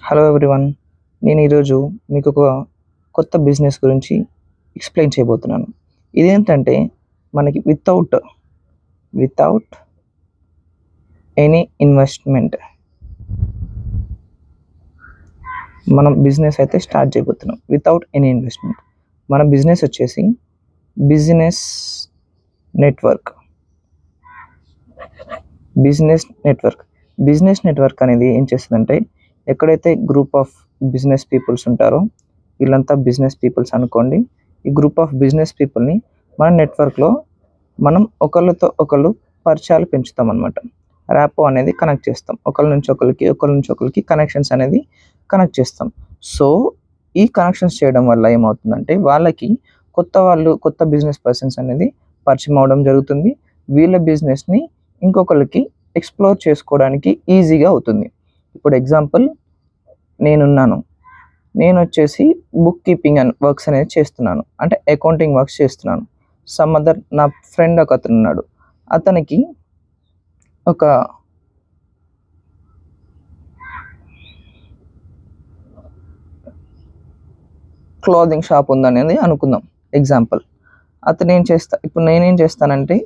Hello everyone. నేను ఈరోజు మీకు ఒక కొత్త బిజినెస్ గురించి ఎక్స్ప్లెయిన్ చేయబోతున్నాను. ఇదేంటంటే మనకి వితౌట్ ఎనీ ఇన్వెస్ట్మెంట్ మనం బిజినెస్ అయితే స్టార్ట్ చేయబోతున్నాం. వితౌట్ ఎనీ ఇన్వెస్ట్మెంట్ మన బిజినెస్ వచ్చేసి బిజినెస్ నెట్వర్క్. బిజినెస్ నెట్వర్క్ అనేది ఏం చేస్తుందంటే, ఎక్కడైతే గ్రూప్ ఆఫ్ బిజినెస్ పీపుల్స్ ఉంటారో, వీళ్ళంతా బిజినెస్ పీపుల్స్ అనుకోండి. ఈ గ్రూప్ ఆఫ్ బిజినెస్ పీపుల్ని మన నెట్వర్క్లో మనం ఒకళ్ళతో ఒకళ్ళు పరిచయాలు పెంచుతాం అనమాట. ర్యాపో అనేది కనెక్ట్ చేస్తాం. ఒకళ్ళ నుంచి ఒకరికి కనెక్షన్స్ అనేది కనెక్ట్ చేస్తాం. సో ఈ కనెక్షన్స్ చేయడం వల్ల ఏమవుతుందంటే, వాళ్ళకి కొత్త బిజినెస్ పర్సన్స్ అనేది పరిచయం అవడం జరుగుతుంది. వీళ్ళ బిజినెస్ని ఇంకొకరికి ఎక్స్ప్లోర్ చేసుకోవడానికి ఈజీగా అవుతుంది. ఇప్పుడు ఎగ్జాంపుల్ నేను వచ్చేసి బుక్ కీపింగ్ అండ్ వర్క్స్ అనేది చేస్తున్నాను, అంటే అకౌంటింగ్ వర్క్స్ చేస్తున్నాను. నా ఫ్రెండ్ ఒక అతను ఉన్నాడు. అతనికి ఒక క్లాతింగ్ షాప్ ఉందనేది అనుకుందాం ఎగ్జాంపుల్. ఇప్పుడు నేనేం చేస్తానంటే,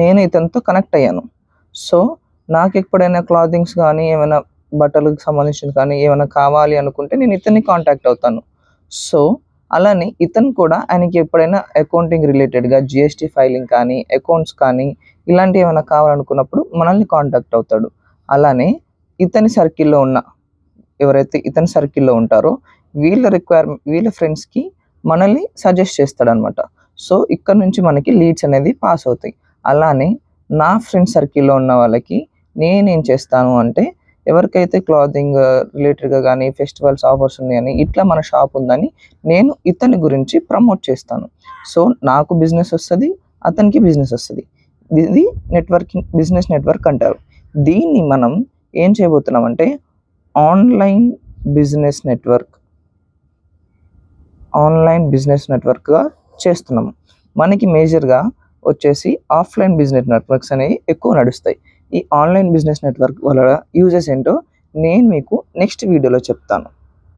నేను ఇతనితో కనెక్ట్ అయ్యాను. సో నాకు ఎప్పుడైనా క్లాతింగ్స్ కానీ, ఏమైనా బట్టలకు సంబంధించింది కానీ ఏమైనా కావాలి అనుకుంటే నేను ఇతన్ని కాంటాక్ట్ అవుతాను. సో అలానే ఇతను కూడా ఆయనకి ఎప్పుడైనా అకౌంటింగ్ రిలేటెడ్గా జిఎస్టీ ఫైలింగ్ కానీ, అకౌంట్స్ కానీ ఇలాంటివి ఏమైనా కావాలనుకున్నప్పుడు మనల్ని కాంటాక్ట్ అవుతాడు. అలానే ఎవరైతే ఇతని సర్కిల్లో ఉంటారో వీళ్ళ ఫ్రెండ్స్కి మనల్ని సజెస్ట్ చేస్తాడనమాట. సో ఇక్కడ నుంచి మనకి లీడ్స్ అనేది పాస్ అవుతాయి. అలానే నా ఫ్రెండ్ సర్కిల్లో ఉన్న వాళ్ళకి నేనేం చేస్తాను అంటే, ఎవరికైతే క్లాతింగ్ రిలేటెడ్గా కానీ, ఫెస్టివల్స్ ఆఫర్స్ ఉన్నాయని, ఇట్లా మన షాప్ ఉందని నేను ఇతని గురించి ప్రమోట్ చేస్తాను. సో నాకు బిజినెస్ వస్తుంది, అతనికి బిజినెస్ వస్తుంది. ఇది బిజినెస్ నెట్వర్క్ అంటారు. దీన్ని మనం ఏం చేయబోతున్నాం అంటే, ఆన్లైన్ బిజినెస్ నెట్వర్క్గా చేస్తున్నాము. మనకి మేజర్గా వచ్చేసి ఆఫ్లైన్ బిజినెస్ నెట్వర్క్స్ అనేవి ఎక్కువ నడుస్తాయి. ఈ ఆన్లైన్ బిజినెస్ నెట్వర్క్ వల్ల యూజెస్ ఏంటో నేను మీకు నెక్స్ట్ వీడియోలో చెప్తాను.